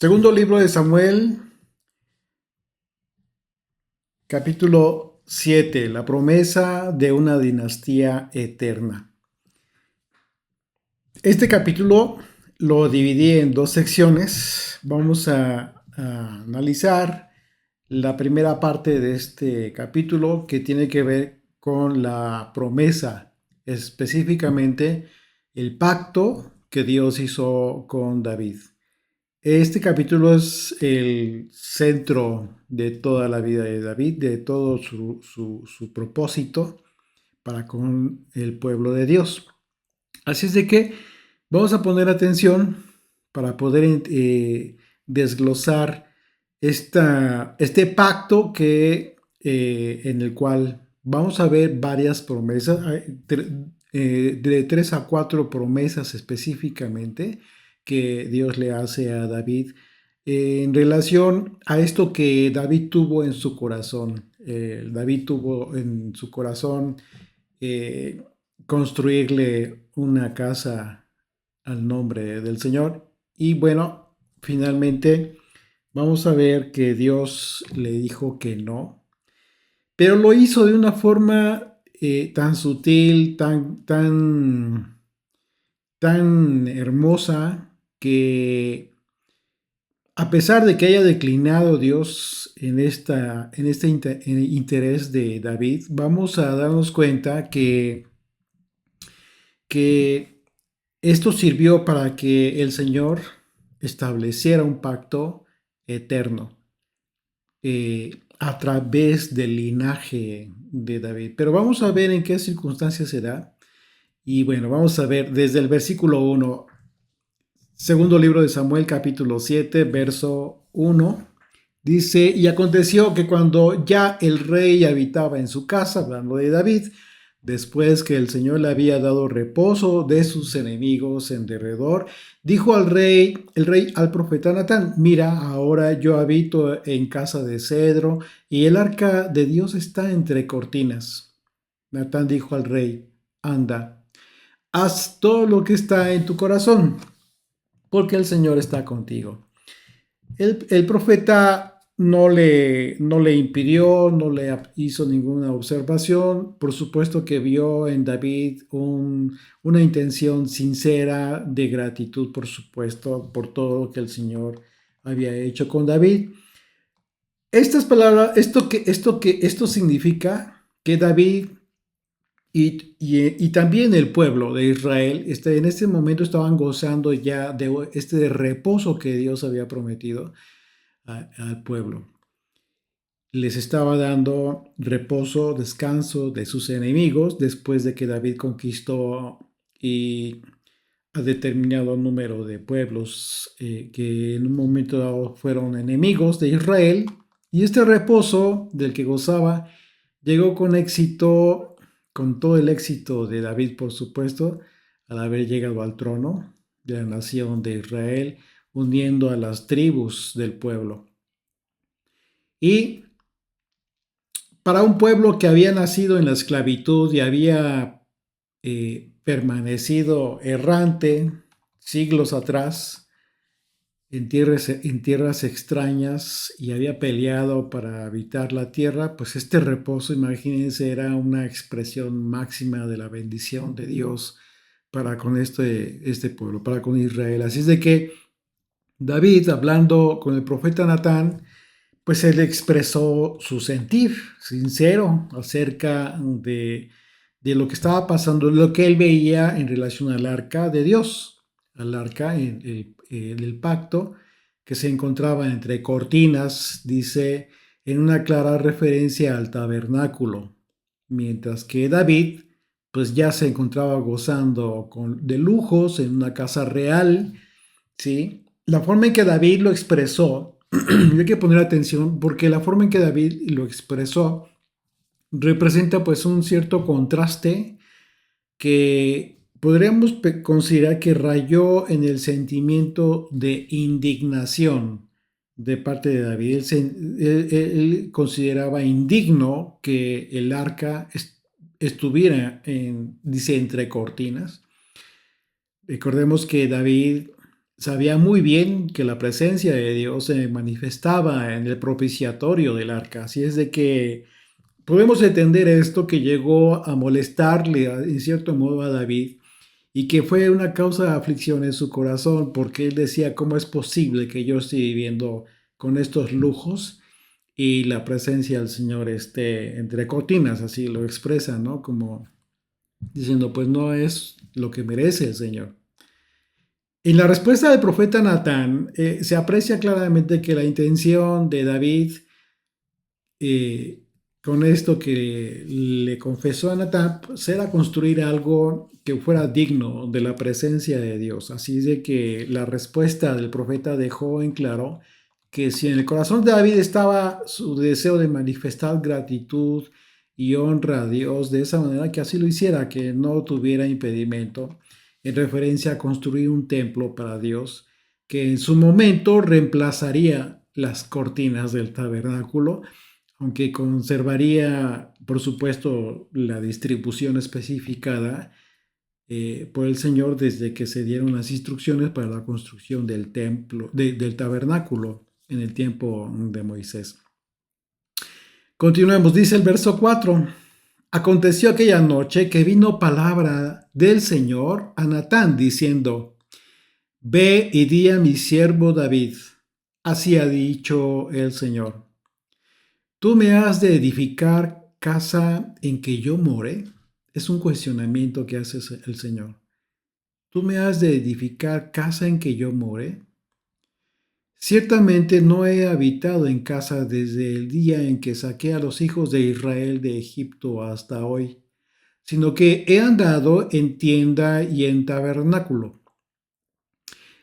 Segundo libro de Samuel, capítulo 7, la promesa de una dinastía eterna. Este capítulo lo dividí en dos secciones. Vamos a analizar la primera parte de este capítulo que tiene que ver con la promesa, específicamente el pacto que Dios hizo con David. Este capítulo es el centro de toda la vida de David, de todo su propósito para con el pueblo de Dios. Así es de que vamos a poner atención para poder desglosar este pacto en el cual vamos a ver varias promesas, de 3 a 4 promesas específicamente que Dios le hace a David en relación a esto que David tuvo en su corazón. David tuvo en su corazón eh, construirle una casa al nombre del Señor. Y bueno, finalmente vamos a ver que Dios le dijo que no, pero lo hizo de una forma tan sutil, tan hermosa, que a pesar de que haya declinado Dios en este interés de David, vamos a darnos cuenta que esto sirvió para que el Señor estableciera un pacto eterno a través del linaje de David. Pero vamos a ver en qué circunstancias se da. Y bueno, vamos a ver desde el versículo 1, segundo libro de Samuel, capítulo 7, verso 1. Dice, y aconteció que cuando ya el rey habitaba en su casa, hablando de David, después que el Señor le había dado reposo de sus enemigos en derredor, dijo el rey al profeta Natán, mira, ahora yo habito en casa de cedro y el arca de Dios está entre cortinas. Natán dijo al rey, anda, haz todo lo que está en tu corazón, porque el Señor está contigo. El profeta no le impidió, no le hizo ninguna observación. Por supuesto que vio en David una intención sincera de gratitud, por supuesto, por todo lo que el Señor había hecho con David. Estas palabras, esto significa que David y también el pueblo de Israel en este momento estaban gozando ya de este reposo que Dios había prometido al pueblo. Les estaba dando reposo, descanso de sus enemigos después de que David conquistó y a determinado número de pueblos que en un momento dado fueron enemigos de Israel. Y este reposo del que gozaba llegó con éxito, con todo el éxito de David, por supuesto, al haber llegado al trono de la nación de Israel, uniendo a las tribus del pueblo. Y para un pueblo que había nacido en la esclavitud y había permanecido errante siglos atrás en tierras extrañas y había peleado para habitar la tierra, pues este reposo, imagínense, era una expresión máxima de la bendición de Dios para con este pueblo, para con Israel. Así es de que David, hablando con el profeta Natán, pues él expresó su sentir sincero acerca de lo que estaba pasando, de lo que él veía en relación al arca de Dios, al arca en el pacto que se encontraba entre cortinas, dice, en una clara referencia al tabernáculo, mientras que David pues ya se encontraba gozando de lujos en una casa real, ¿sí? La forma en que David lo expresó, y hay que poner atención porque la forma en que David lo expresó representa pues un cierto contraste que podríamos considerar que rayó en el sentimiento de indignación de parte de David. Él consideraba indigno que el arca dice, entre cortinas. Recordemos que David sabía muy bien que la presencia de Dios se manifestaba en el propiciatorio del arca. Así es de que podemos entender esto que llegó a molestarle en cierto modo a David y que fue una causa de aflicción en su corazón porque él decía, ¿cómo es posible que yo esté viviendo con estos lujos y la presencia del Señor esté entre cortinas? Así lo expresa, ¿no? Como diciendo, pues no es lo que merece el Señor. En la respuesta del profeta Natán se aprecia claramente que la intención de David eh, con esto que le confesó a Natán pues, era construir algo que fuera digno de la presencia de Dios. Así de que la respuesta del profeta dejó en claro que si en el corazón de David estaba su deseo de manifestar gratitud y honra a Dios de esa manera, que así lo hiciera, que no tuviera impedimento en referencia a construir un templo para Dios, que en su momento reemplazaría las cortinas del tabernáculo, aunque conservaría, por supuesto, la distribución especificada por el Señor desde que se dieron las instrucciones para la construcción del templo, del tabernáculo en el tiempo de Moisés. Continuemos, dice el verso 4. Aconteció aquella noche que vino palabra del Señor a Natán diciendo, ve y di a mi siervo David, así ha dicho el Señor. ¿Tú me has de edificar casa en que yo more? Es un cuestionamiento que hace el Señor. ¿Tú me has de edificar casa en que yo more? Ciertamente no he habitado en casa desde el día en que saqué a los hijos de Israel de Egipto hasta hoy, sino que he andado en tienda y en tabernáculo.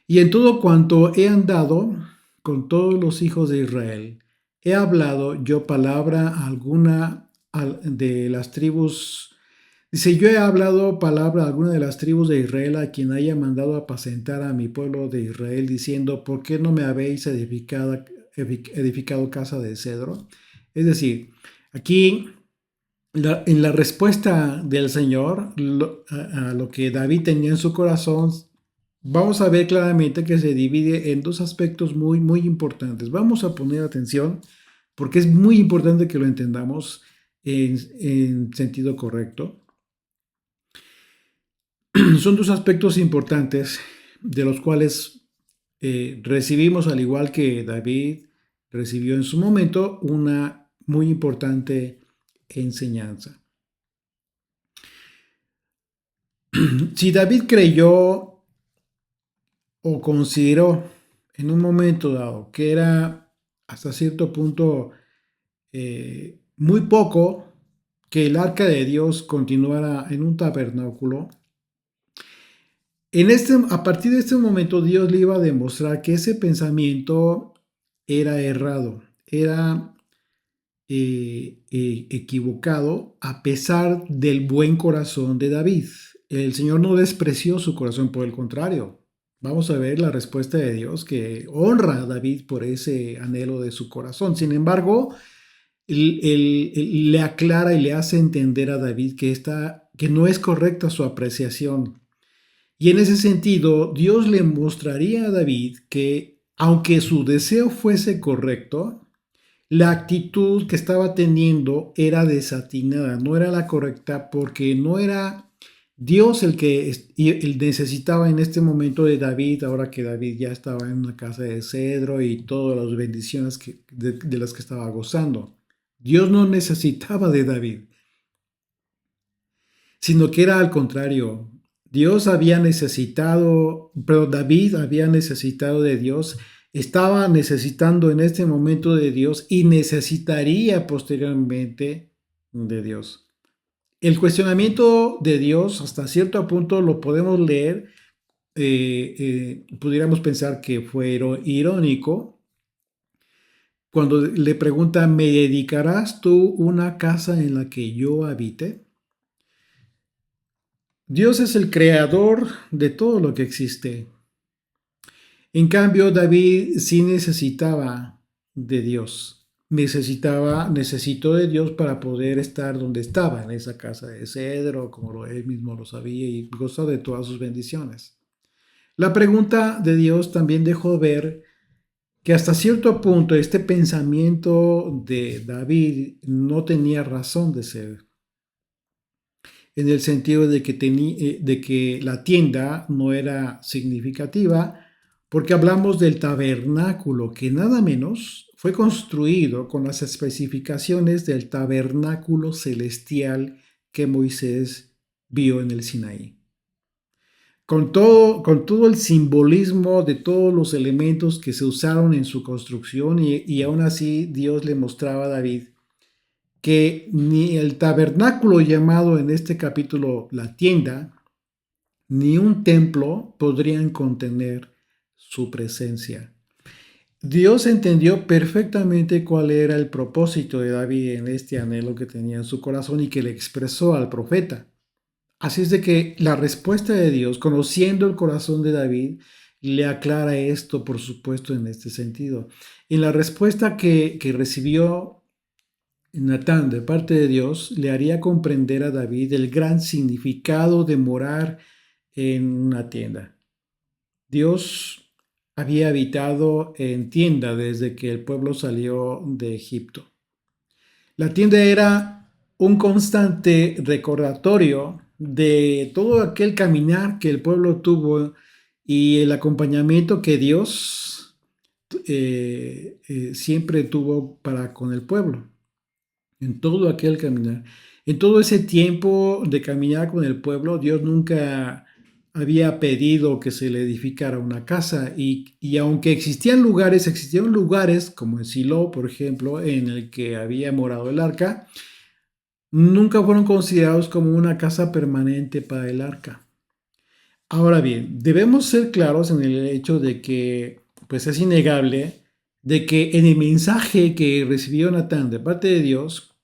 Y en todo cuanto he andado con todos los hijos de Israel, he hablado yo palabra alguna de las tribus. Dice, yo he hablado palabra alguna de las tribus de Israel a quien haya mandado apacentar a mi pueblo de Israel, diciendo, ¿por qué no me habéis edificado casa de cedro? Es decir, aquí en la respuesta del Señor a lo que David tenía en su corazón, vamos a ver claramente que se divide en dos aspectos muy, muy importantes. Vamos a poner atención porque es muy importante que lo entendamos en sentido correcto. Son dos aspectos importantes de los cuales recibimos, al igual que David recibió en su momento, una muy importante enseñanza. Si David creyó o consideró en un momento dado que era hasta cierto punto muy poco que el arca de Dios continuara en un tabernáculo, a partir de este momento Dios le iba a demostrar que ese pensamiento era errado, era equivocado a pesar del buen corazón de David. El Señor no despreció su corazón, por el contrario. Vamos a ver la respuesta de Dios que honra a David por ese anhelo de su corazón. Sin embargo, él le aclara y le hace entender a David que no es correcta su apreciación. Y en ese sentido, Dios le mostraría a David que, aunque su deseo fuese correcto, la actitud que estaba teniendo era desatinada, no era la correcta, porque no era Dios el que él necesitaba en este momento de David, ahora que David ya estaba en una casa de cedro y todas las bendiciones de las que estaba gozando. Dios no necesitaba de David, sino que era al contrario. David había necesitado de Dios, estaba necesitando en este momento de Dios y necesitaría posteriormente de Dios. El cuestionamiento de Dios hasta cierto punto lo podemos leer, pudiéramos pensar que fue irónico, cuando le pregunta, ¿me dedicarás tú una casa en la que yo habite? Dios es el creador de todo lo que existe. En cambio, David sí necesitaba de Dios. Necesitó de Dios para poder estar donde estaba, en esa casa de cedro, como él mismo lo sabía, y gozó de todas sus bendiciones. La pregunta de Dios también dejó ver que hasta cierto punto este pensamiento de David no tenía razón de ser, en el sentido de que la tienda no era significativa, porque hablamos del tabernáculo, que nada menos fue construido con las especificaciones del tabernáculo celestial que Moisés vio en el Sinaí. Con todo el simbolismo de todos los elementos que se usaron en su construcción, y aún así Dios le mostraba a David que ni el tabernáculo llamado en este capítulo la tienda, ni un templo podrían contener su presencia. Dios entendió perfectamente cuál era el propósito de David en este anhelo que tenía en su corazón y que le expresó al profeta. Así es de que la respuesta de Dios, conociendo el corazón de David, le aclara esto, por supuesto, en este sentido. En la respuesta que recibió Natán de parte de Dios, le haría comprender a David el gran significado de morar en una tienda. Dios había habitado en tienda desde que el pueblo salió de Egipto. La tienda era un constante recordatorio de todo aquel caminar que el pueblo tuvo y el acompañamiento que Dios siempre tuvo para con el pueblo. En todo aquel caminar. En todo ese tiempo de caminar con el pueblo, Dios nunca había pedido que se le edificara una casa y aunque existían lugares como en Silo, por ejemplo, en el que había morado el arca, nunca fueron considerados como una casa permanente para el arca. Ahora bien, debemos ser claros en el hecho de que, pues es innegable, de que en el mensaje que recibió Natán de parte de Dios,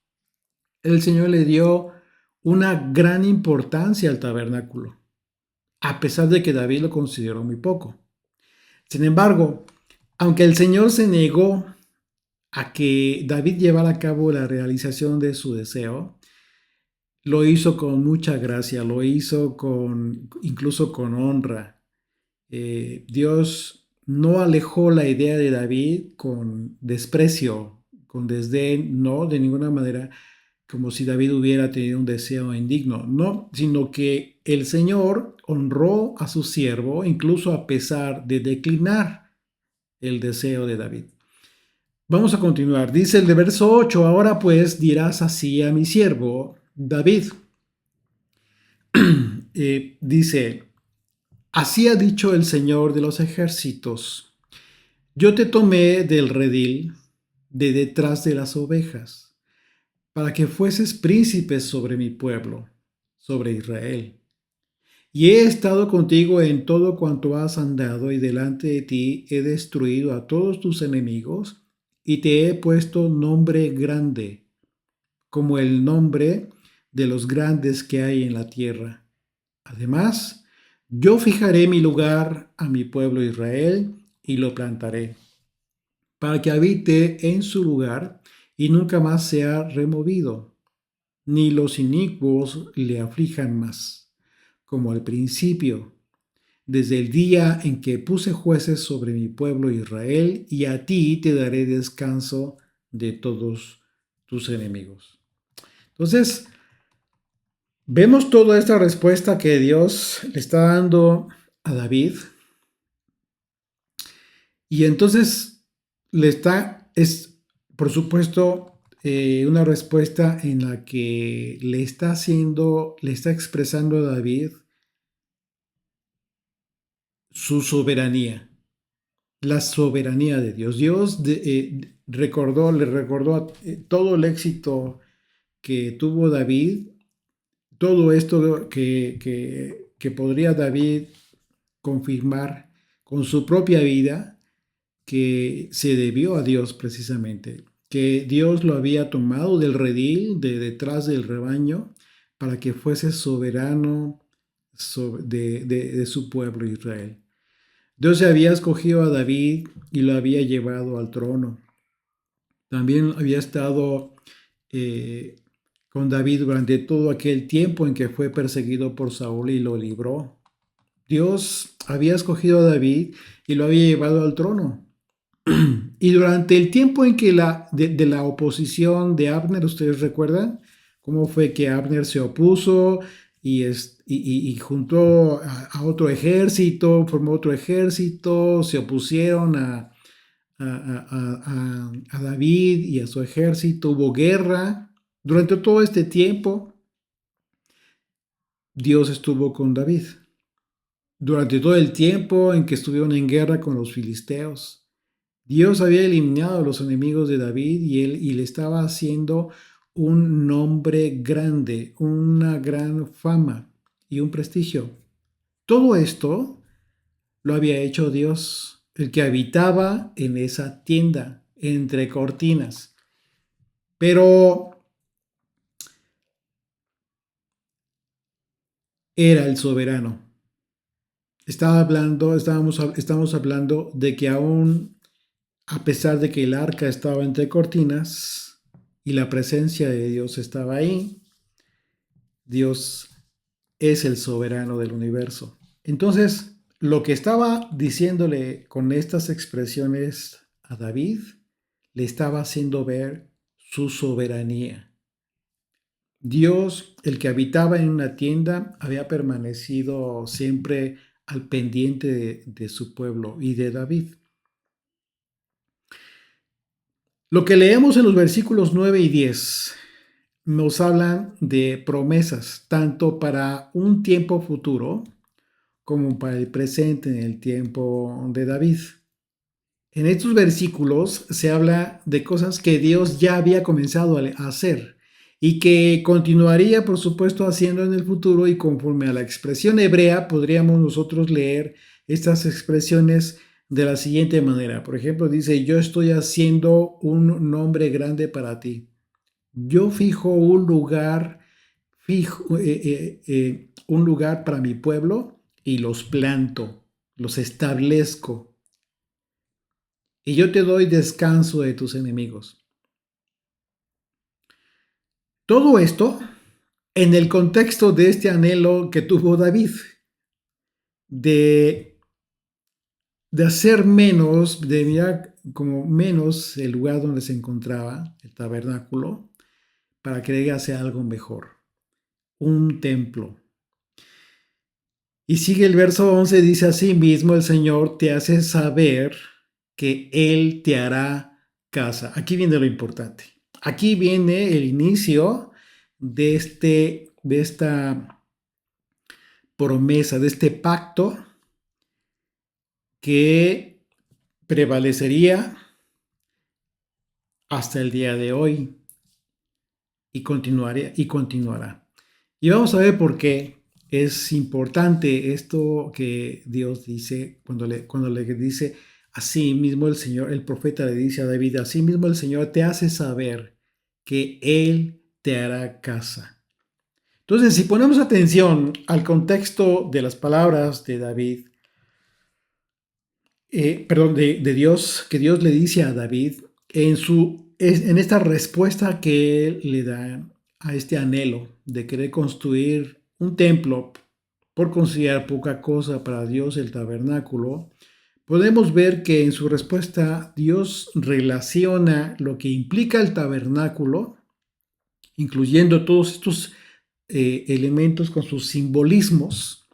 el Señor le dio una gran importancia al tabernáculo, a pesar de que David lo consideró muy poco. Sin embargo, aunque el Señor se negó a que David llevara a cabo la realización de su deseo, lo hizo con mucha gracia, lo hizo incluso con honra. Dios no alejó la idea de David con desprecio, con desdén, no, de ninguna manera, como si David hubiera tenido un deseo indigno, no, sino que el Señor honró a su siervo incluso a pesar de declinar el deseo de David. Vamos a continuar. Dice el de verso 8, ahora pues dirás así a mi siervo David. Dice, así ha dicho el Señor de los ejércitos, yo te tomé del redil de detrás de las ovejas, para que fueses príncipe sobre mi pueblo, sobre Israel. Y he estado contigo en todo cuanto has andado, y delante de ti he destruido a todos tus enemigos, y te he puesto nombre grande, como el nombre de los grandes que hay en la tierra. Además, yo fijaré mi lugar a mi pueblo Israel, y lo plantaré, para que habite en su lugar, y nunca más sea removido, ni los inicuos le aflijan más, como al principio, desde el día en que puse jueces sobre mi pueblo Israel, y a ti te daré descanso de todos tus enemigos. Entonces, vemos toda esta respuesta que Dios le está dando a David, y entonces es por supuesto una respuesta en la que le está expresando a David su soberanía, la soberanía de Dios. Dios le recordó todo el éxito que tuvo David, todo esto que podría David confirmar con su propia vida, que se debió a Dios precisamente, que Dios lo había tomado del redil, de detrás del rebaño, para que fuese soberano de su pueblo Israel. Dios había escogido a David y lo había llevado al trono. También había estado con David durante todo aquel tiempo en que fue perseguido por Saúl y lo libró. Dios había escogido a David y lo había llevado al trono. Y durante el tiempo en que de la oposición de Abner, ¿ustedes recuerdan cómo fue que Abner se opuso y juntó a otro ejército, formó otro ejército, se opusieron a David y a su ejército, hubo guerra? Durante todo este tiempo, Dios estuvo con David. Durante todo el tiempo en que estuvieron en guerra con los filisteos, Dios había eliminado a los enemigos de David y le estaba haciendo un nombre grande, una gran fama y un prestigio. Todo esto lo había hecho Dios, el que habitaba en esa tienda entre cortinas. Pero era el soberano. Estamos hablando de que aún a pesar de que el arca estaba entre cortinas y la presencia de Dios estaba ahí, Dios es el soberano del universo. Entonces, lo que estaba diciéndole con estas expresiones a David, le estaba haciendo ver su soberanía. Dios, el que habitaba en una tienda, había permanecido siempre al pendiente de su pueblo y de David. Lo que leemos en los versículos 9 y 10 nos hablan de promesas, tanto para un tiempo futuro como para el presente en el tiempo de David. En estos versículos se habla de cosas que Dios ya había comenzado a hacer y que continuaría, por supuesto, haciendo en el futuro, y conforme a la expresión hebrea podríamos nosotros leer estas expresiones de la siguiente manera. Por ejemplo, dice: yo estoy haciendo un nombre grande para ti. Yo fijo un lugar para mi pueblo y los planto, los establezco. Y yo te doy descanso de tus enemigos. Todo esto en el contexto de este anhelo que tuvo David de, de hacer menos, de mirar como menos el lugar donde se encontraba el tabernáculo para que llegase a algo mejor, un templo. Y sigue el verso 11, dice: así mismo el Señor te hace saber que Él te hará casa. Aquí viene lo importante. Aquí viene el inicio de esta promesa, de este pacto que prevalecería hasta el día de hoy y continuará. Y vamos a ver por qué es importante esto que Dios dice cuando le dice: así mismo el Señor, el profeta le dice a David: así mismo el Señor te hace saber que Él te hará casa. Entonces, si ponemos atención al contexto de las palabras de David, de Dios, que Dios le dice a David en esta respuesta que él le da a este anhelo de querer construir un templo, por considerar poca cosa para Dios el tabernáculo, podemos ver que en su respuesta Dios relaciona lo que implica el tabernáculo, incluyendo todos estos elementos con sus simbolismos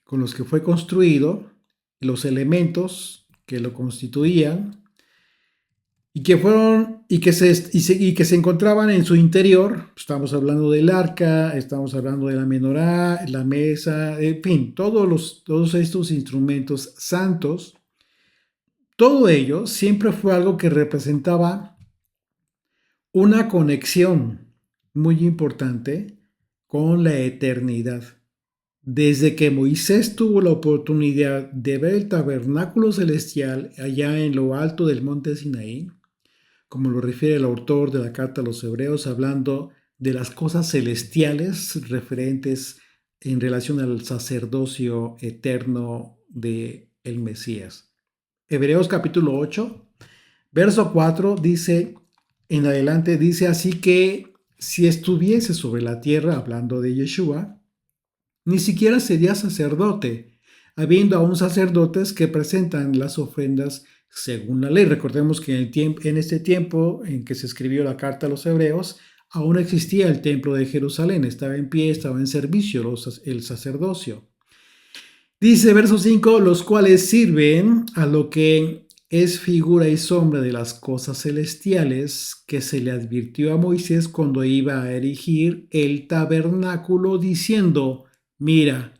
con los que fue construido, los elementos que lo constituían y que se encontraban en su interior. Estamos hablando del arca, estamos hablando de la menorá, la mesa, en fin, todos estos instrumentos santos. Todo ello siempre fue algo que representaba una conexión muy importante con la eternidad. Desde que Moisés tuvo la oportunidad de ver el tabernáculo celestial allá en lo alto del monte Sinaí, como lo refiere el autor de la carta a los Hebreos, hablando de las cosas celestiales referentes en relación al sacerdocio eterno de el Mesías. Hebreos capítulo 8, verso 4 dice, en adelante dice: así que si estuviese sobre la tierra, hablando de Yeshua, Ni siquiera sería sacerdote, habiendo aún sacerdotes que presentan las ofrendas según la ley. Recordemos que en este tiempo en que se escribió la carta a los hebreos, aún existía el templo de Jerusalén, estaba en pie, estaba en servicio el sacerdocio. Dice verso 5, los cuales sirven a lo que es figura y sombra de las cosas celestiales que se le advirtió a Moisés cuando iba a erigir el tabernáculo diciendo, mira,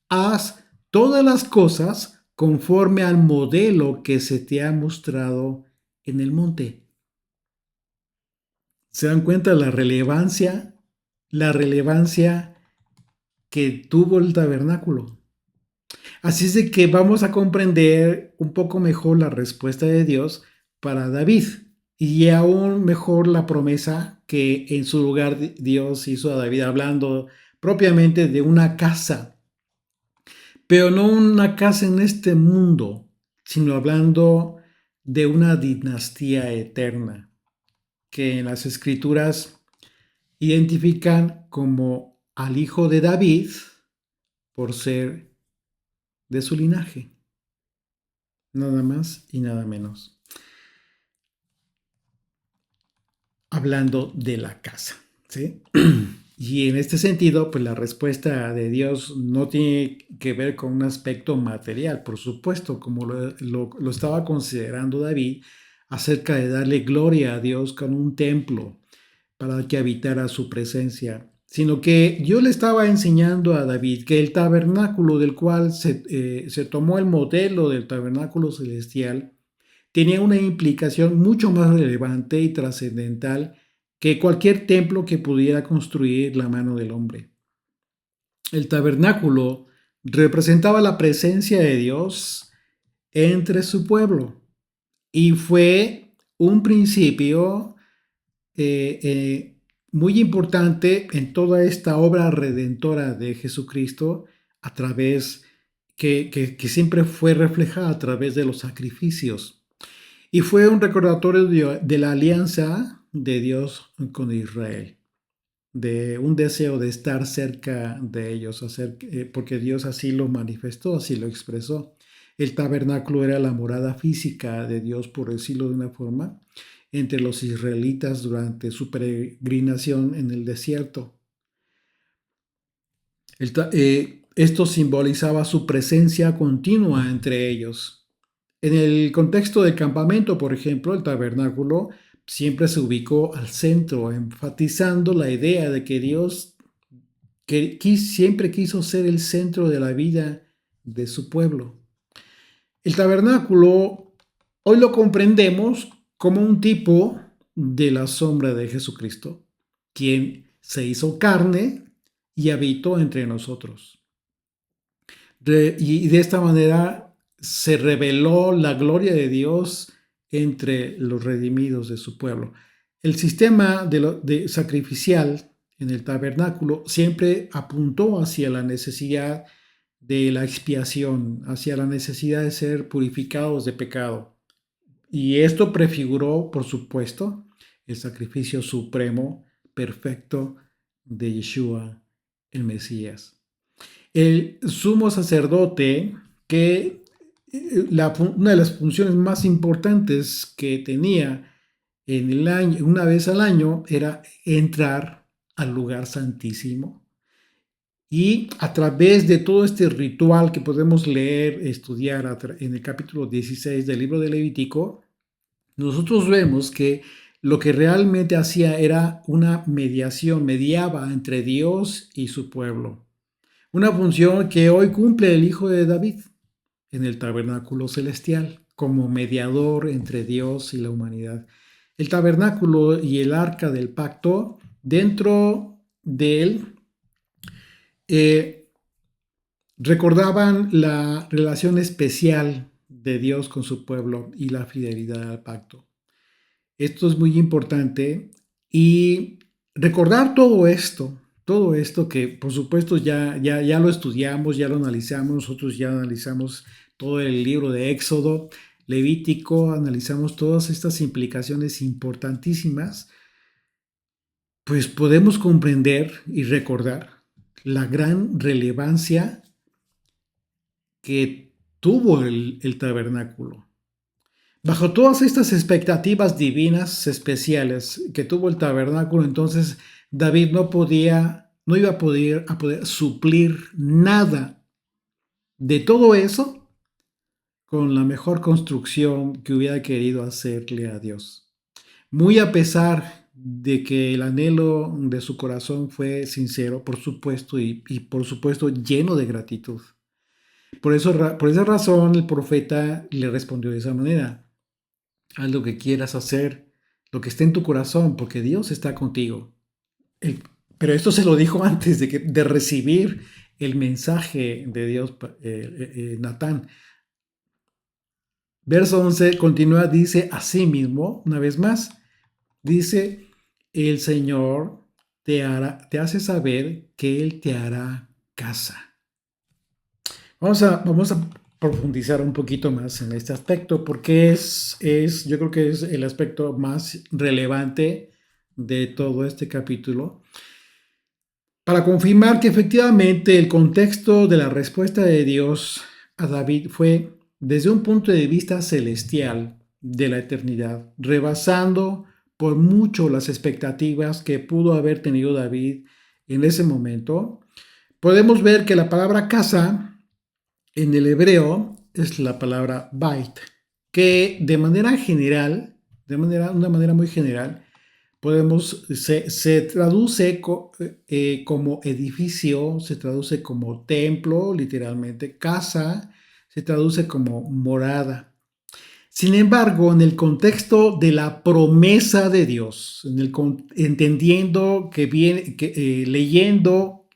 haz todas las cosas conforme al modelo que se te ha mostrado en el monte. ¿Se dan cuenta la relevancia? La relevancia que tuvo el tabernáculo. Así es de que vamos a comprender un poco mejor la respuesta de Dios para David y aún mejor la promesa que en su lugar Dios hizo a David, hablando propiamente de una casa, pero no una casa en este mundo, sino hablando de una dinastía eterna que en las escrituras identifican como al hijo de David por ser de su linaje. Nada más y nada menos. Hablando de la casa, ¿sí? Y en este sentido, pues la respuesta de Dios no tiene que ver con un aspecto material, por supuesto, como lo estaba considerando David, acerca de darle gloria a Dios con un templo para que habitara su presencia, sino que yo le estaba enseñando a David que el tabernáculo del cual se tomó el modelo del tabernáculo celestial tenía una implicación mucho más relevante y trascendental que cualquier templo que pudiera construir la mano del hombre. El tabernáculo representaba la presencia de Dios entre su pueblo y fue un principio muy importante en toda esta obra redentora de Jesucristo a través que siempre fue reflejada a través de los sacrificios. Y fue un recordatorio de la alianza de Dios con Israel, de un deseo de estar cerca de ellos, porque Dios así lo manifestó, así lo expresó. El tabernáculo era la morada física de Dios, por decirlo de una forma, entre los israelitas durante su peregrinación en el desierto. Esto simbolizaba su presencia continua entre ellos. En el contexto del campamento, por ejemplo, el tabernáculo siempre se ubicó al centro, enfatizando la idea de que Dios siempre quiso ser el centro de la vida de su pueblo. El tabernáculo hoy lo comprendemos como un tipo de la sombra de Jesucristo, quien se hizo carne y habitó entre nosotros. Y de esta manera se reveló la gloria de Dios entre los redimidos de su pueblo. El sistema de sacrificial en el tabernáculo siempre apuntó hacia la necesidad de la expiación, hacia la necesidad de ser purificados de pecado. Y esto prefiguró, por supuesto, el sacrificio supremo, perfecto de Yeshua, el Mesías. El sumo sacerdote, que una de las funciones más importantes que tenía en el año, una vez al año, era entrar al lugar santísimo. Y a través de todo este ritual que podemos leer, estudiar en el capítulo 16 del libro de Levítico, nosotros vemos que lo que realmente hacía era una mediación, mediaba entre Dios y su pueblo. Una función que hoy cumple el Hijo de David en el tabernáculo celestial, como mediador entre Dios y la humanidad. El tabernáculo y el arca del pacto, dentro de él, recordaban la relación especial de Dios con su pueblo y la fidelidad al pacto. Esto es muy importante y recordar todo esto que por supuesto ya lo estudiamos, ya lo analizamos, nosotros ya analizamos todo el libro de Éxodo, Levítico, analizamos todas estas implicaciones importantísimas, pues podemos comprender y recordar la gran relevancia que tuvo el tabernáculo. Bajo todas estas expectativas divinas especiales que tuvo el tabernáculo, entonces David no iba a poder suplir nada de todo eso con la mejor construcción que hubiera querido hacerle a Dios. Muy a pesar de que el anhelo de su corazón fue sincero, por supuesto, y por supuesto lleno de gratitud. Por esa razón el profeta le respondió de esa manera: haz lo que quieras hacer, lo que esté en tu corazón, porque Dios está contigo. El- pero esto se lo dijo antes de recibir el mensaje de Dios, Natán. Verso 11 continúa, dice así mismo, una vez más, dice, el Señor te hace saber que Él te hará casa. Vamos a profundizar un poquito más en este aspecto porque yo creo que es el aspecto más relevante de todo este capítulo. Para confirmar que efectivamente el contexto de la respuesta de Dios a David fue desde un punto de vista celestial de la eternidad, rebasando por mucho las expectativas que pudo haber tenido David en ese momento, podemos ver que la palabra casa en el hebreo es la palabra bait, que de manera general, una manera muy general, se traduce como edificio, se traduce como templo, literalmente, casa, se traduce como morada. Sin embargo, en el contexto de la promesa de Dios, entendiendo que viene, leyendo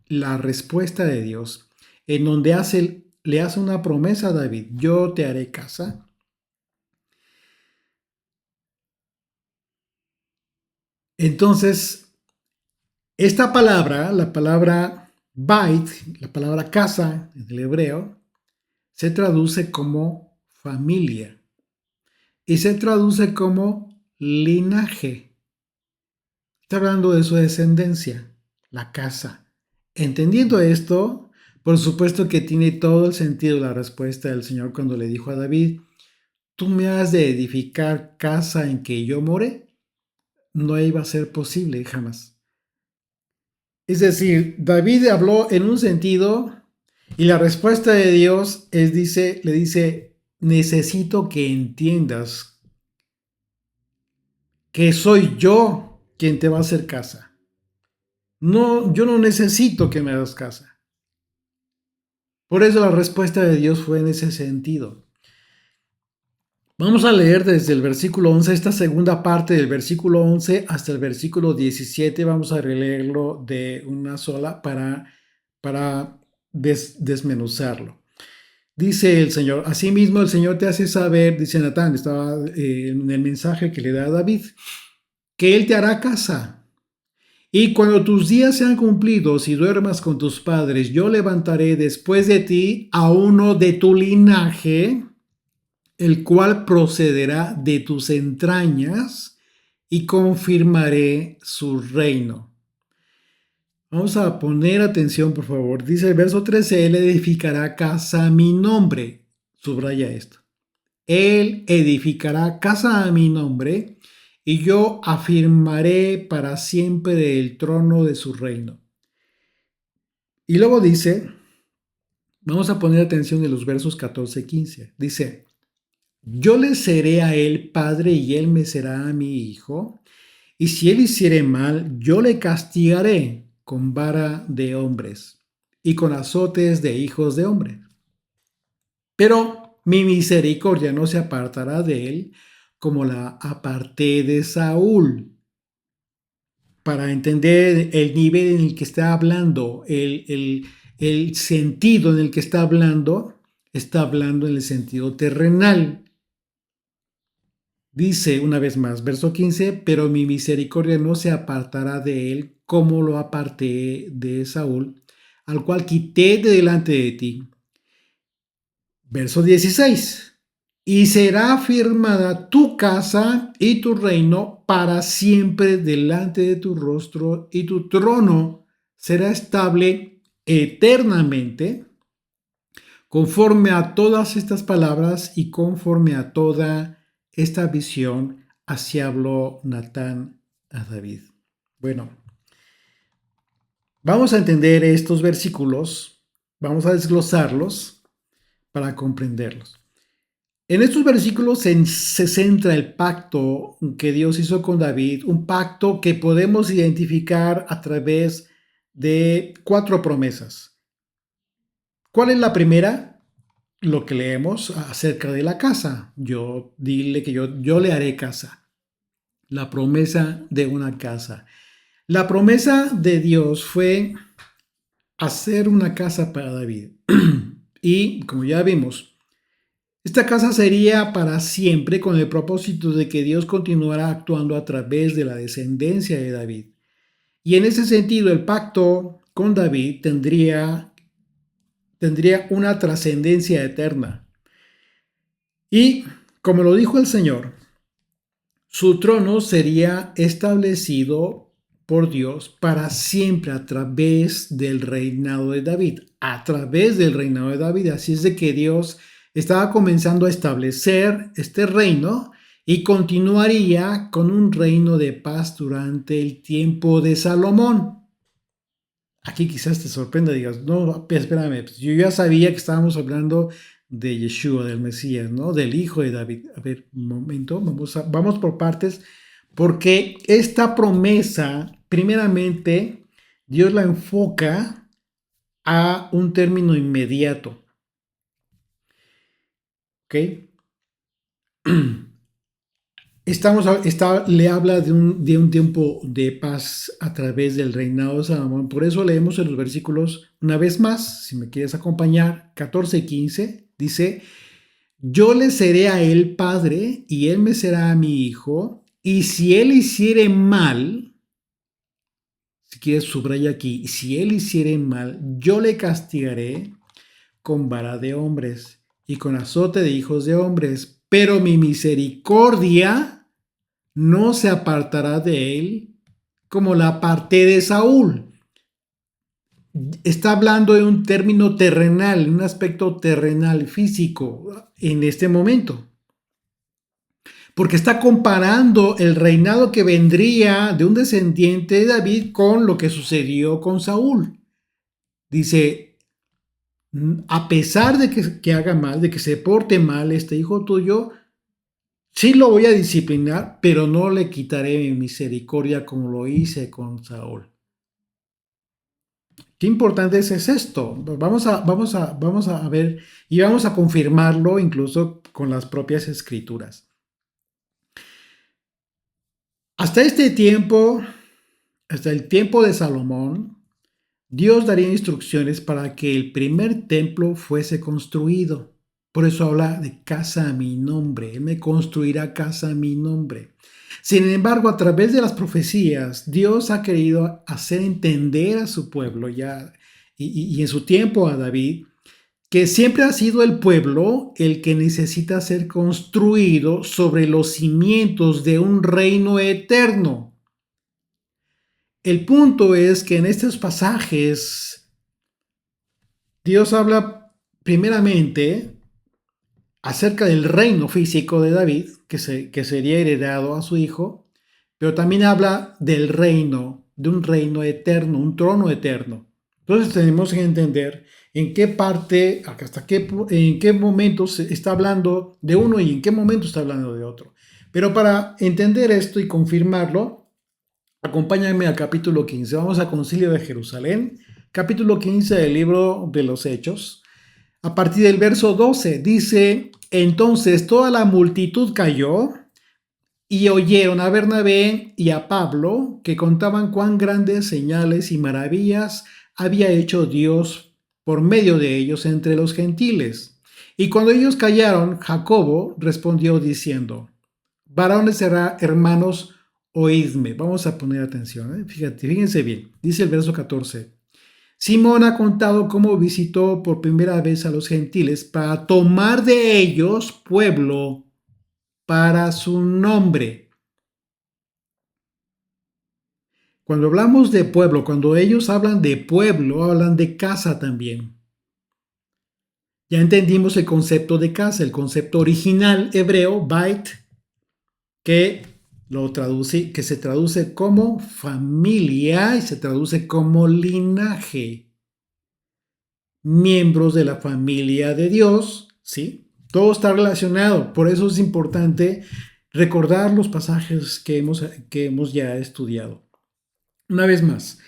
la respuesta de Dios, en donde le hace una promesa a David: yo te haré casa. Entonces, esta palabra, la palabra bait, la palabra casa en el hebreo, se traduce como familia y se traduce como linaje. Está hablando de su descendencia, la casa. Entendiendo esto, por supuesto que tiene todo el sentido la respuesta del Señor cuando le dijo a David: ¿tú me has de edificar casa en que yo more? No iba a ser posible jamás. Es decir, David habló en un sentido y la respuesta de Dios le dice: necesito que entiendas que soy yo quien te va a hacer casa. No, yo no necesito que me hagas casa. Por eso la respuesta de Dios fue en ese sentido. Vamos a leer desde el versículo 11, esta segunda parte del versículo 11 hasta el versículo 17. Vamos a releerlo de una sola para desmenuzarlo. Dice el Señor: asimismo el Señor te hace saber, dice Natán, estaba en el mensaje que le da a David, que Él te hará casa. Y cuando tus días sean cumplidos y duermas con tus padres, yo levantaré después de ti a uno de tu linaje, el cual procederá de tus entrañas, y confirmaré su reino. Vamos a poner atención, por favor. Dice el verso 13: Él edificará casa a mi nombre. Subraya esto. Él edificará casa a mi nombre, y yo afirmaré para siempre el trono de su reino. Y luego dice, vamos a poner atención en los versos 14 y 15. Dice: yo le seré a él padre y él me será a mi hijo. Y si él hiciere mal, yo le castigaré con vara de hombres y con azotes de hijos de hombres. Pero mi misericordia no se apartará de él, como la aparté de Saúl. Para entender el nivel en el que está hablando, el sentido en el que está hablando en el sentido terrenal. Dice una vez más, verso 15, pero mi misericordia no se apartará de él, como lo aparté de Saúl, al cual quité de delante de ti. Verso 16, y será firmada tu casa y tu reino para siempre delante de tu rostro, y tu trono será estable eternamente conforme a todas estas palabras y conforme a toda esta visión, así habló Natán a David. Bueno, vamos a entender estos versículos, vamos a desglosarlos para comprenderlos. En estos versículos se centra el pacto que Dios hizo con David, un pacto que podemos identificar a través de 4 promesas. ¿Cuál es la primera? Lo que leemos acerca de la casa. Dile que yo le haré casa. La promesa de una casa. La promesa de Dios fue hacer una casa para David. Y como ya vimos, esta casa sería para siempre con el propósito de que Dios continuara actuando a través de la descendencia de David. Y en ese sentido, el pacto con David tendría una trascendencia eterna. Y como lo dijo el Señor, su trono sería establecido por Dios para siempre a través del reinado de David. A través del reinado de David. Así es de que Dios estaba comenzando a establecer este reino y continuaría con un reino de paz durante el tiempo de Salomón. Aquí quizás te sorprenda, digas, no, espérame, pues yo ya sabía que estábamos hablando de Yeshua, del Mesías, ¿no? Del hijo de David. A ver, un momento, vamos por partes, porque esta promesa, primeramente, Dios la enfoca a un término inmediato, ¿ok? Le habla de un tiempo de paz a través del reinado de Salomón. Por eso leemos en los versículos, una vez más, si me quieres acompañar, 14 y 15, dice, yo le seré a él padre y él me será a mi hijo, y si él hiciere mal, si quieres subraya aquí, si él hiciere mal, yo le castigaré con vara de hombres y con azote de hijos de hombres, pero mi misericordia no se apartará de él como la aparté de Saúl. Está hablando de un término terrenal, un aspecto terrenal, físico, en este momento. Porque está comparando el reinado que vendría de un descendiente de David con lo que sucedió con Saúl. Dice, a pesar de que haga mal, de que se porte mal este hijo tuyo, sí lo voy a disciplinar, pero no le quitaré mi misericordia como lo hice con Saúl. Qué importante es esto. Vamos a ver y vamos a confirmarlo incluso con las propias escrituras. Hasta este tiempo, hasta el tiempo de Salomón, Dios daría instrucciones para que el primer templo fuese construido. Por eso habla de casa a mi nombre. Él me construirá casa a mi nombre. Sin embargo, a través de las profecías, Dios ha querido hacer entender a su pueblo ya y en su tiempo a David que siempre ha sido el pueblo el que necesita ser construido sobre los cimientos de un reino eterno. El punto es que en estos pasajes Dios habla primeramente acerca del reino físico de David, que sería heredado a su hijo, pero también habla del reino, de un reino eterno, un trono eterno. Entonces tenemos que entender en qué parte, en qué momento se está hablando de uno y en qué momento está hablando de otro. Pero para entender esto y confirmarlo, acompáñame al capítulo 15. Vamos a Concilio de Jerusalén, capítulo 15 del libro de los Hechos. A partir del verso 12 dice, entonces toda la multitud cayó y oyeron a Bernabé y a Pablo que contaban cuán grandes señales y maravillas había hecho Dios por medio de ellos entre los gentiles. Y cuando ellos callaron, Jacobo respondió diciendo, varones hermanos, oídme. Vamos a poner atención, fíjense bien. Dice el verso 14. Simón ha contado cómo visitó por primera vez a los gentiles para tomar de ellos pueblo para su nombre. Cuando hablamos de pueblo, cuando ellos hablan de pueblo, hablan de casa también. Ya entendimos el concepto de casa, el concepto original hebreo, bait, que que se traduce como familia y se traduce como linaje. Miembros de la familia de Dios, ¿sí? Todo está relacionado, por eso es importante recordar los pasajes que hemos ya estudiado. Una vez más,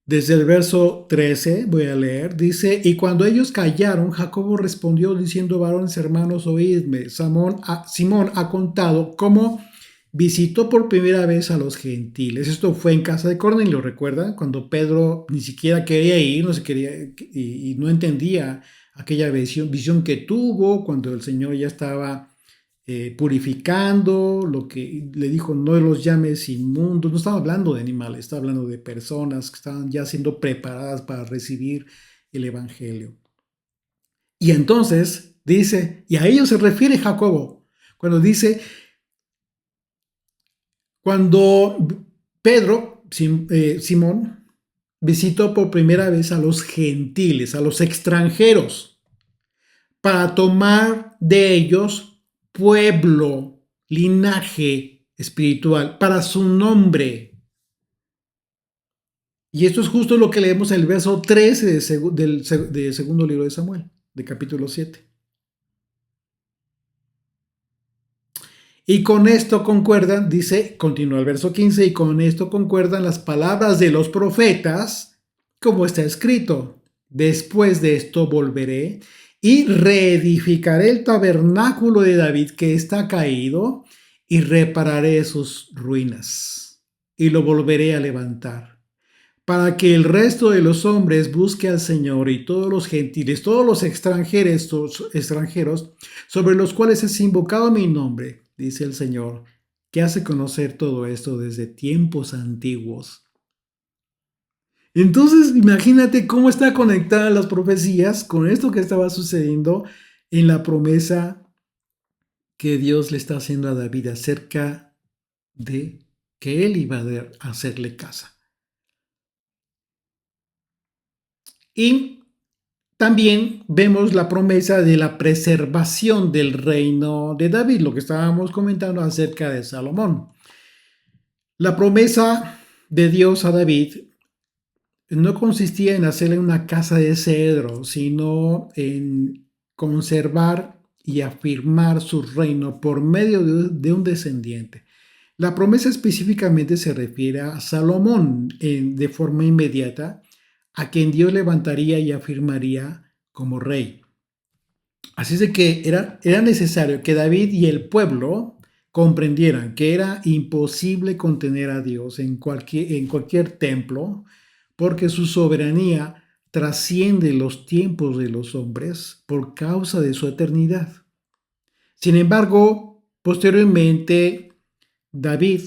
desde el verso 13 voy a leer, dice, y cuando ellos callaron, Jacobo respondió diciendo, varones hermanos, oídme, Simón ha contado cómo visitó por primera vez a los gentiles. Esto fue en casa de Cornelio, ¿recuerdan? Cuando Pedro ni siquiera quería ir, no se quería y no entendía aquella visión que tuvo cuando el Señor ya estaba purificando, lo que le dijo, no los llames inmundos. No estaba hablando de animales, estaba hablando de personas que estaban ya siendo preparadas para recibir el Evangelio. Y entonces dice, y a ellos se refiere Jacobo, cuando dice, cuando Simón, visitó por primera vez a los gentiles, a los extranjeros, para tomar de ellos pueblo, linaje espiritual, para su nombre. Y esto es justo lo que leemos en el verso 13 del segundo libro de Samuel, de capítulo 7. Y con esto concuerdan, dice, continúa el verso 15, y con esto concuerdan las palabras de los profetas, como está escrito. Después de esto volveré y reedificaré el tabernáculo de David que está caído y repararé sus ruinas y lo volveré a levantar para que el resto de los hombres busque al Señor y todos los gentiles, todos los extranjeros sobre los cuales es invocado mi nombre, dice el Señor, que hace conocer todo esto desde tiempos antiguos. Entonces, imagínate cómo está conectada las profecías con esto que estaba sucediendo en la promesa que Dios le está haciendo a David acerca de que él iba a hacerle casa. Y también vemos la promesa de la preservación del reino de David, lo que estábamos comentando acerca de Salomón. La promesa de Dios a David no consistía en hacerle una casa de cedro, sino en conservar y afirmar su reino por medio de un descendiente. La promesa específicamente se refiere a Salomón de forma inmediata, a quien Dios levantaría y afirmaría como rey. Así es de que era necesario que David y el pueblo comprendieran que era imposible contener a Dios en cualquier templo, porque su soberanía trasciende los tiempos de los hombres por causa de su eternidad. Sin embargo, posteriormente, David,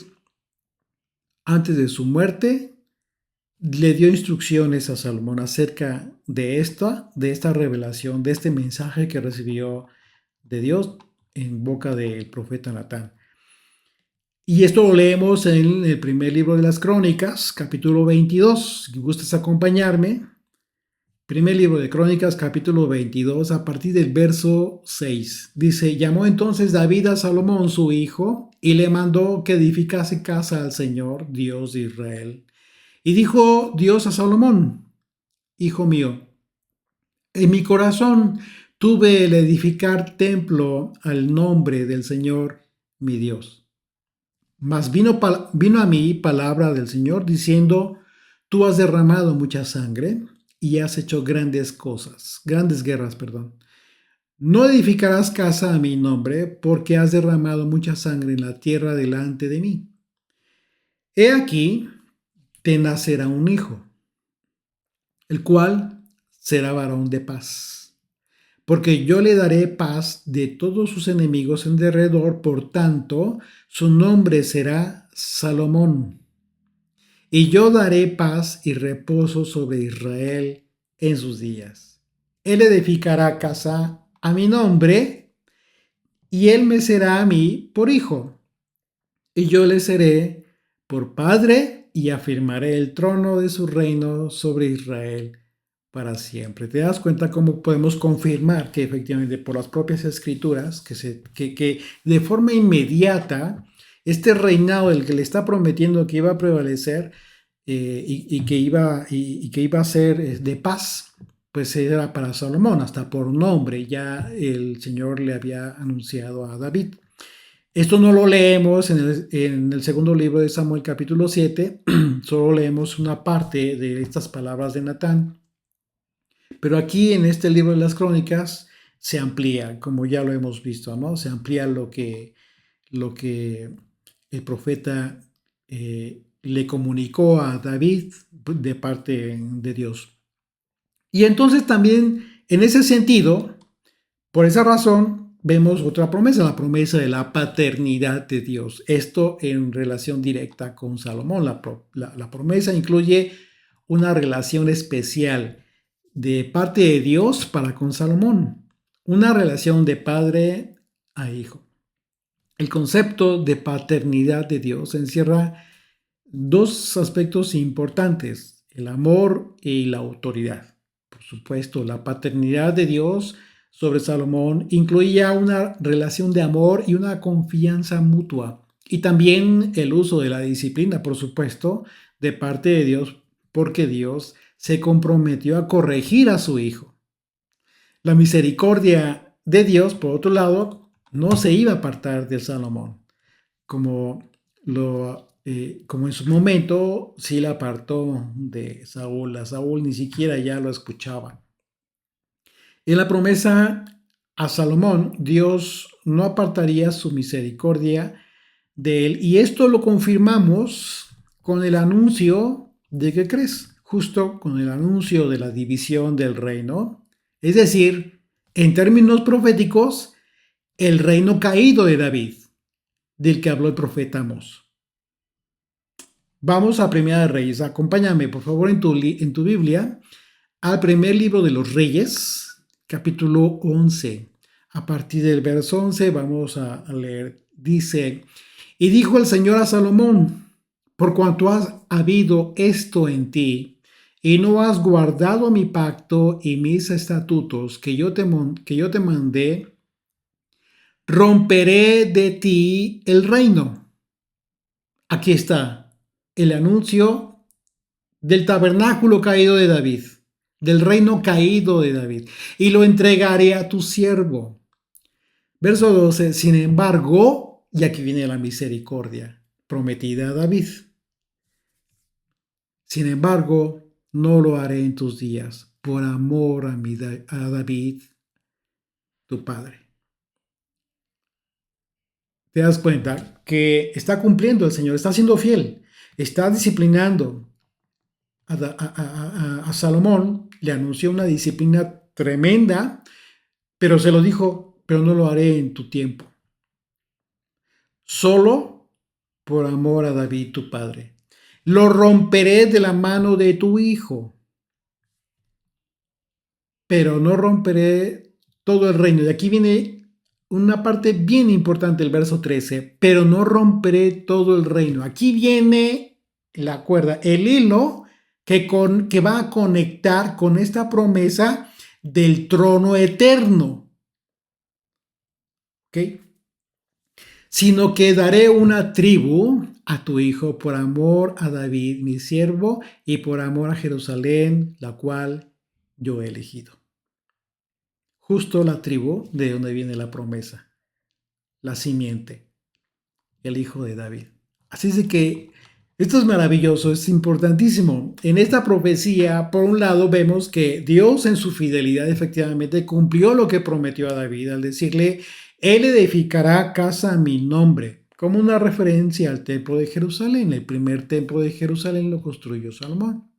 antes de su muerte, le dio instrucciones a Salomón acerca de esta revelación, de este mensaje que recibió de Dios en boca del profeta Natán. Y esto lo leemos en el primer libro de las Crónicas, capítulo 22. Si gustas acompañarme, primer libro de Crónicas, capítulo 22, a partir del verso 6. Dice, llamó entonces David a Salomón, su hijo, y le mandó que edificase casa al Señor, Dios de Israel. Y dijo Dios a Salomón, hijo mío, en mi corazón tuve el edificar templo al nombre del Señor, mi Dios. Mas vino a mí palabra del Señor diciendo, tú has derramado mucha sangre y has hecho grandes guerras, perdón. No edificarás casa a mi nombre porque has derramado mucha sangre en la tierra delante de mí. He aquí, te nacerá un hijo, el cual será varón de paz. Porque yo le daré paz de todos sus enemigos en derredor, por tanto, su nombre será Salomón. Y yo daré paz y reposo sobre Israel en sus días. Él edificará casa a mi nombre, y él me será a mí por hijo. Y yo le seré por padre, y afirmaré el trono de su reino sobre Israel para siempre. ¿Te das cuenta cómo podemos confirmar que efectivamente por las propias escrituras, que de forma inmediata este reinado del que le está prometiendo que iba a prevalecer y que iba a ser de paz, pues era para Salomón, hasta por nombre ya el Señor le había anunciado a David. Esto no lo leemos en el segundo libro de Samuel capítulo 7, solo leemos una parte de estas palabras de Natán, pero aquí en este libro de las crónicas se amplía, como ya lo hemos visto, ¿no? Se amplía lo que el profeta le comunicó a David de parte de Dios. Y entonces también en ese sentido, por esa razón, vemos otra promesa, la promesa de la paternidad de Dios. Esto en relación directa con Salomón. La promesa incluye una relación especial de parte de Dios para con Salomón. Una relación de padre a hijo. El concepto de paternidad de Dios encierra dos aspectos importantes, el amor y la autoridad. Por supuesto, la paternidad de Dios sobre Salomón incluía una relación de amor y una confianza mutua. Y también el uso de la disciplina, por supuesto, de parte de Dios, porque Dios se comprometió a corregir a su hijo. La misericordia de Dios, por otro lado, no se iba a apartar de Salomón, como en su momento sí la apartó de Saúl. A Saúl ni siquiera ya lo escuchaba. En la promesa a Salomón, Dios no apartaría su misericordia de él. Y esto lo confirmamos con el anuncio de ¿qué crees? Justo con el anuncio de la división del reino. Es decir, en términos proféticos, el reino caído de David, del que habló el profeta Amós. Vamos a Primera de Reyes. Acompáñame, por favor, en tu Biblia, al primer libro de los Reyes, capítulo 11. A partir del verso 11 vamos a leer. Dice, y dijo el Señor a Salomón, por cuanto has habido esto en ti, y no has guardado mi pacto y mis estatutos que yo te mandé, romperé de ti el reino. Aquí está el anuncio del tabernáculo caído de David, del reino caído de David, y lo entregaré a tu siervo. Verso 12, sin embargo, y aquí viene la misericordia prometida a David. Sin embargo, no lo haré en tus días, por amor a David, tu padre. Te das cuenta que está cumpliendo el Señor, está siendo fiel, está disciplinando a Salomón, le anunció una disciplina tremenda, pero se lo dijo, pero no lo haré en tu tiempo. Solo por amor a David, tu padre. Lo romperé de la mano de tu hijo, pero no romperé todo el reino. De aquí viene una parte bien importante, el verso 13, pero no romperé todo el reino. Aquí viene la cuerda, el hilo que va a conectar con esta promesa del trono eterno. ¿Ok? Sino que daré una tribu a tu hijo por amor a David, mi siervo, y por amor a Jerusalén, la cual yo he elegido. Justo la tribu de donde viene la promesa, la simiente, el hijo de David. Así es de que esto es maravilloso, es importantísimo. En esta profecía, por un lado, vemos que Dios en su fidelidad efectivamente cumplió lo que prometió a David al decirle, él edificará casa a mi nombre, como una referencia al templo de Jerusalén. El primer templo de Jerusalén lo construyó Salomón.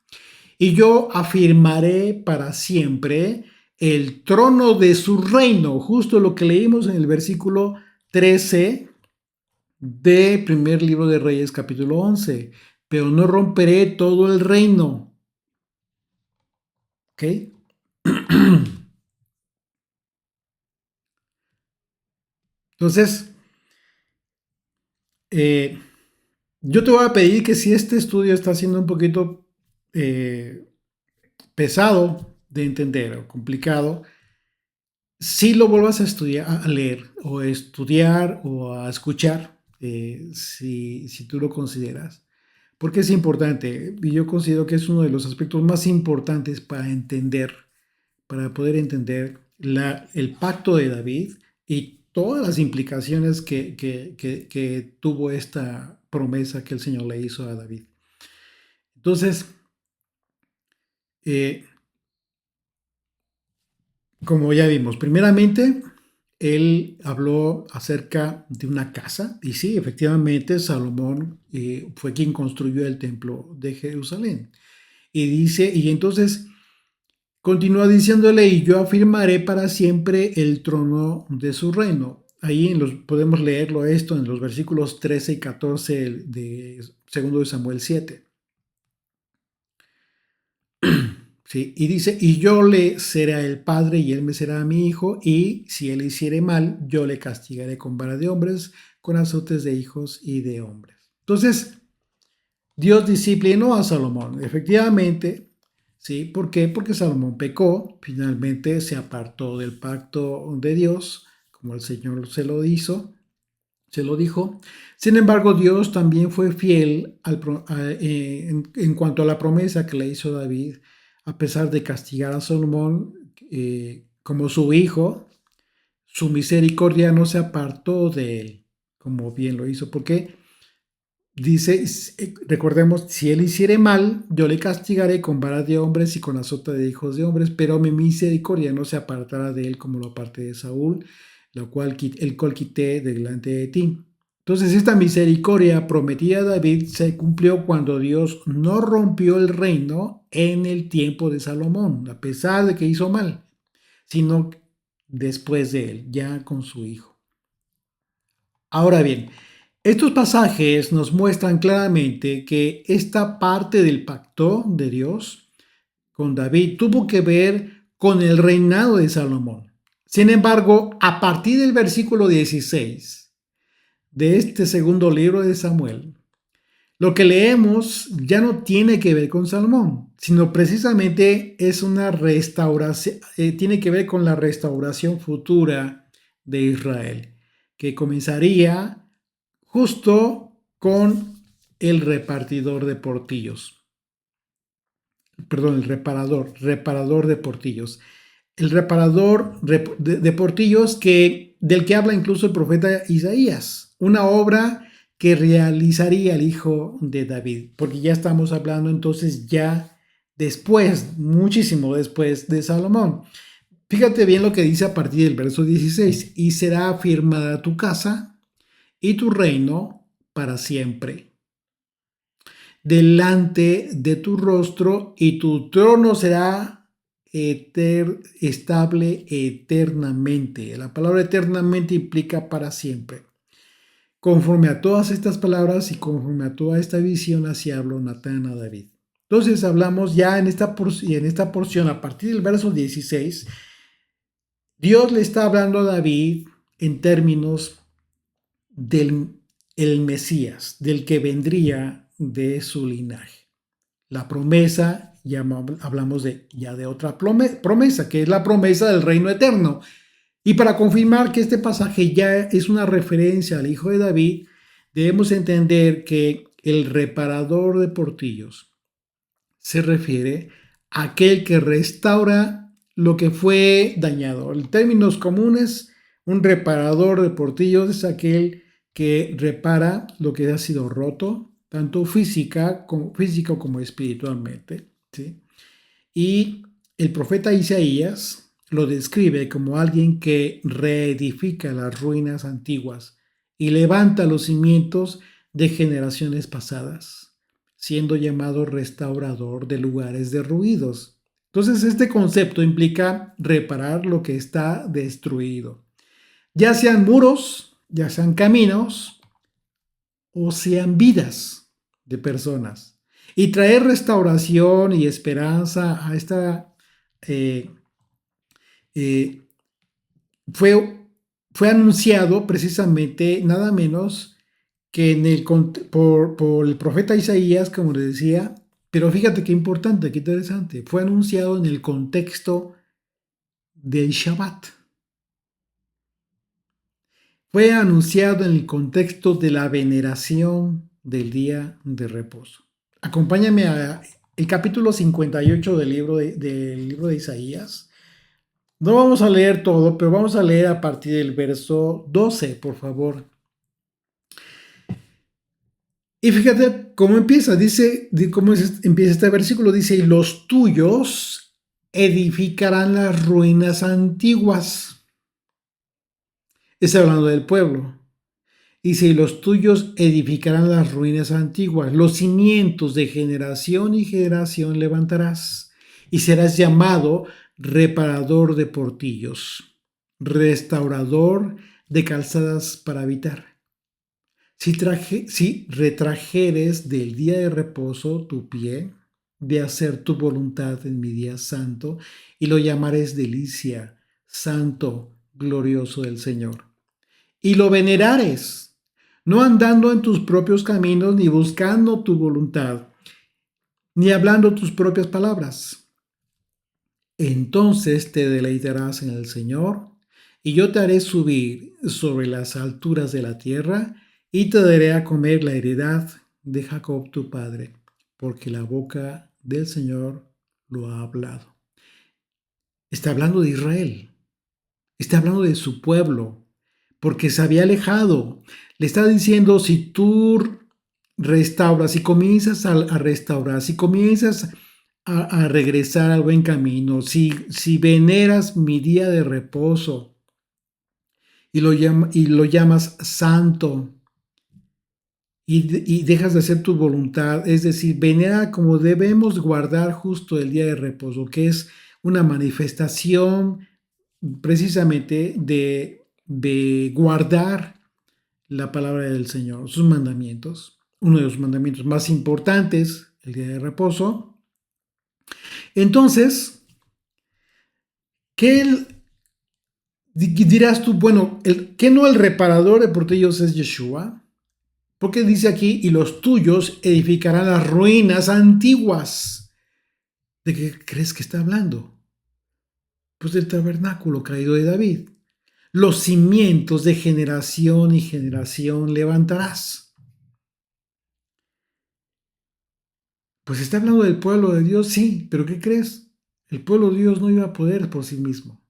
Y yo afirmaré para siempre el trono de su reino, justo lo que leímos en el versículo 13 de primer libro de Reyes capítulo 11, pero no romperé todo el reino. ¿Ok? Entonces, eh, Yo te voy a pedir que si este estudio está siendo un poquito eh, pesado de entender o complicado, si lo vuelvas a estudiar, a leer o a estudiar o a escuchar, si tú lo consideras, porque es importante y yo considero que es uno de los aspectos más importantes para entender, para poder entender el pacto de David y todas las implicaciones que tuvo esta promesa que el Señor le hizo a David. Entonces, eh, como ya vimos, primeramente, él habló acerca de una casa, y sí, efectivamente, Salomón fue quien construyó el templo de Jerusalén. Y dice, y entonces continúa diciéndole, y yo afirmaré para siempre el trono de su reino. Ahí podemos leerlo esto en los versículos 13 y 14 de 2 de Samuel 7. ¿Sí? Y dice, y yo le seré el padre y él me será mi hijo, y si él hiciere mal, yo le castigaré con vara de hombres, con azotes de hijos y de hombres. Entonces, Dios disciplinó a Salomón, efectivamente, ¿sí? ¿Por qué? Porque Salomón pecó, finalmente se apartó del pacto de Dios, como el Señor se lo dijo. Sin embargo, Dios también fue fiel en cuanto a la promesa que le hizo David, a pesar de castigar a Salomón como su hijo, su misericordia no se apartó de él, como bien lo hizo, porque dice, recordemos, si él hiciere mal, yo le castigaré con vara de hombres y con azota de hijos de hombres, pero mi misericordia no se apartará de él como lo aparté de Saúl, el cual quité delante de ti. Entonces esta misericordia prometida a David se cumplió cuando Dios no rompió el reino en el tiempo de Salomón, a pesar de que hizo mal, sino después de él, ya con su hijo. Ahora bien, estos pasajes nos muestran claramente que esta parte del pacto de Dios con David tuvo que ver con el reinado de Salomón. Sin embargo, a partir del versículo 16 de este segundo libro de Samuel, lo que leemos ya no tiene que ver con Salomón, sino precisamente es una restauración, tiene que ver con la restauración futura de Israel, que comenzaría justo con el repartidor de portillos. Perdón, el reparador de portillos. El reparador de portillos del que habla incluso el profeta Isaías. Una obra que realizaría el hijo de David. Porque ya estamos hablando entonces ya después, muchísimo después de Salomón. Fíjate bien lo que dice a partir del verso 16. Y será afirmada tu casa y tu reino para siempre delante de tu rostro y tu trono será estable eternamente. La palabra eternamente implica para siempre. Conforme a todas estas palabras y conforme a toda esta visión, así habló Natán a David. Entonces hablamos ya en esta porción, a partir del verso 16, Dios le está hablando a David en términos del el Mesías, del que vendría de su linaje. La promesa, ya hablamos ya de otra promesa, que es la promesa del reino eterno. Y para confirmar que este pasaje ya es una referencia al hijo de David, debemos entender que el reparador de portillos se refiere a aquel que restaura lo que fue dañado. En términos comunes, un reparador de portillos es aquel que repara lo que ha sido roto, tanto físico como espiritualmente. ¿Sí? Y el profeta Isaías lo describe como alguien que reedifica las ruinas antiguas y levanta los cimientos de generaciones pasadas, siendo llamado restaurador de lugares derruidos. Entonces, este concepto implica reparar lo que está destruido, ya sean muros, ya sean caminos o sean vidas de personas, y traer restauración y esperanza a esta eh, eh, fue, fue anunciado precisamente nada menos que por el profeta Isaías, como les decía, pero fíjate qué importante, qué interesante, fue anunciado en el contexto del Shabbat. Fue anunciado en el contexto de la veneración del día de reposo. Acompáñame a el capítulo 58 del libro de Isaías. No vamos a leer todo, pero vamos a leer a partir del verso 12, por favor. Y fíjate cómo empieza, empieza este versículo, dice, y los tuyos edificarán las ruinas antiguas. Está hablando del pueblo. Dice, y los tuyos edificarán las ruinas antiguas, los cimientos de generación y generación levantarás, y serás llamado reparador de portillos, restaurador de calzadas para habitar. Si retrajeres del día de reposo tu pie, de hacer tu voluntad en mi día santo, y lo llamares delicia, santo, glorioso del Señor. Y lo venerares, no andando en tus propios caminos, ni buscando tu voluntad, ni hablando tus propias palabras. Entonces te deleitarás en el Señor, y yo te haré subir sobre las alturas de la tierra, y te daré a comer la heredad de Jacob tu padre, porque la boca del Señor lo ha hablado. Está hablando de Israel, está hablando de su pueblo, porque se había alejado. Le está diciendo, si tú restauras, si comienzas a restaurar, si comienzas a regresar al buen camino, si veneras mi día de reposo y lo llamas santo, y dejas de hacer tu voluntad, es decir, venera como debemos guardar justo el día de reposo, que es una manifestación precisamente de guardar la palabra del Señor, sus mandamientos, uno de los mandamientos más importantes, el día de reposo. Entonces, ¿qué dirás tú? Bueno, ¿qué no el reparador de portillos es Yeshua? Porque dice aquí, y los tuyos edificarán las ruinas antiguas. ¿De qué crees que está hablando? Pues del tabernáculo caído de David. Los cimientos de generación y generación levantarás. Pues está hablando del pueblo de Dios, sí, pero ¿qué crees? El pueblo de Dios no iba a poder por sí mismo.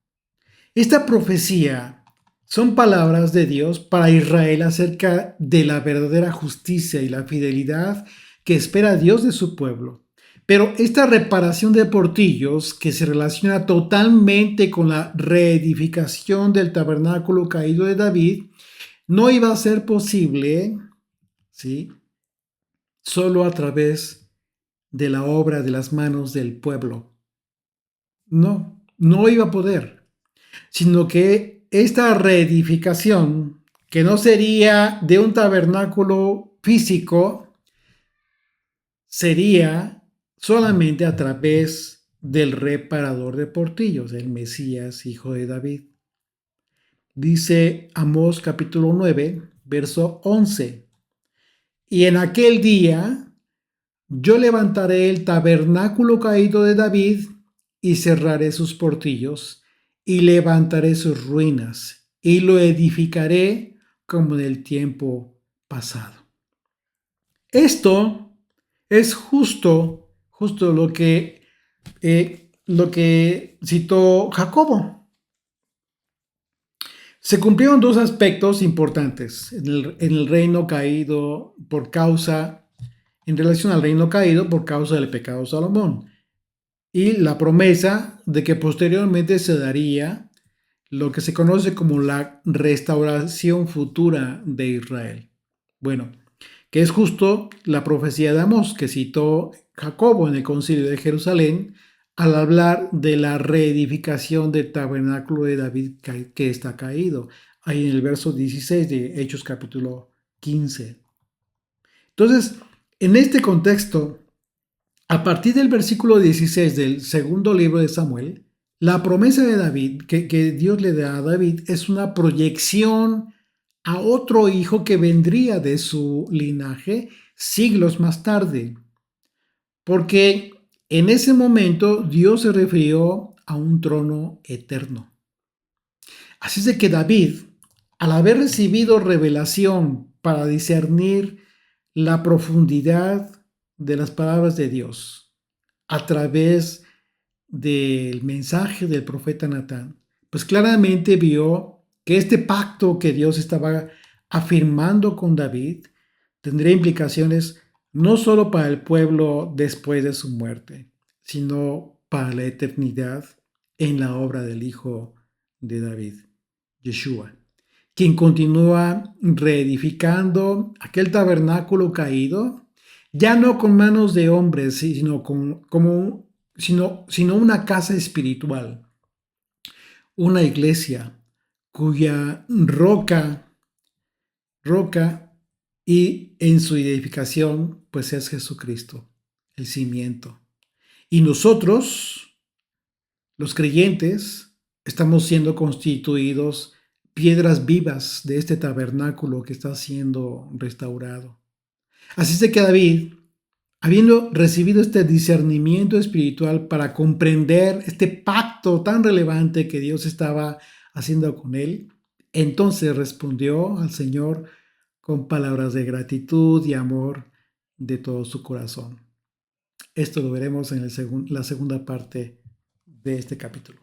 Esta profecía son palabras de Dios para Israel acerca de la verdadera justicia y la fidelidad que espera Dios de su pueblo. Pero esta reparación de portillos, que se relaciona totalmente con la reedificación del tabernáculo caído de David, no iba a ser posible, ¿sí?, solo a través de la obra de las manos del pueblo. No iba a poder, sino que esta reedificación, que no sería de un tabernáculo físico, sería solamente a través del reparador de portillos, el Mesías, hijo de David. Dice Amós capítulo 9, verso 11. Y en aquel día yo levantaré el tabernáculo caído de David y cerraré sus portillos y levantaré sus ruinas y lo edificaré como en el tiempo pasado. Esto es justo lo que citó Jacobo. Se cumplieron dos aspectos importantes en el reino caído en relación al reino caído por causa del pecado de Salomón, y la promesa de que posteriormente se daría lo que se conoce como la restauración futura de Israel. Bueno, que es justo la profecía de Amós que citó Jacobo en el concilio de Jerusalén al hablar de la reedificación del tabernáculo de David que está caído, ahí en el verso 16 de Hechos capítulo 15. Entonces, en este contexto, a partir del versículo 16 del segundo libro de Samuel, la promesa de David, que Dios le da a David, es una proyección a otro hijo que vendría de su linaje siglos más tarde, porque en ese momento Dios se refirió a un trono eterno. Así es de que David, al haber recibido revelación para discernir la profundidad de las palabras de Dios a través del mensaje del profeta Natán, pues claramente vio que este pacto que Dios estaba afirmando con David tendría implicaciones no solo para el pueblo después de su muerte, sino para la eternidad en la obra del Hijo de David, Yeshua, quien continúa reedificando aquel tabernáculo caído, ya no con manos de hombres, sino una casa espiritual, una iglesia cuya roca y en su edificación pues es Jesucristo, el cimiento. Y nosotros, los creyentes, estamos siendo constituidos piedras vivas de este tabernáculo que está siendo restaurado. Así es de que David, habiendo recibido este discernimiento espiritual para comprender este pacto tan relevante que Dios estaba haciendo con él, entonces respondió al Señor con palabras de gratitud y amor de todo su corazón. Esto lo veremos en la segunda parte de este capítulo.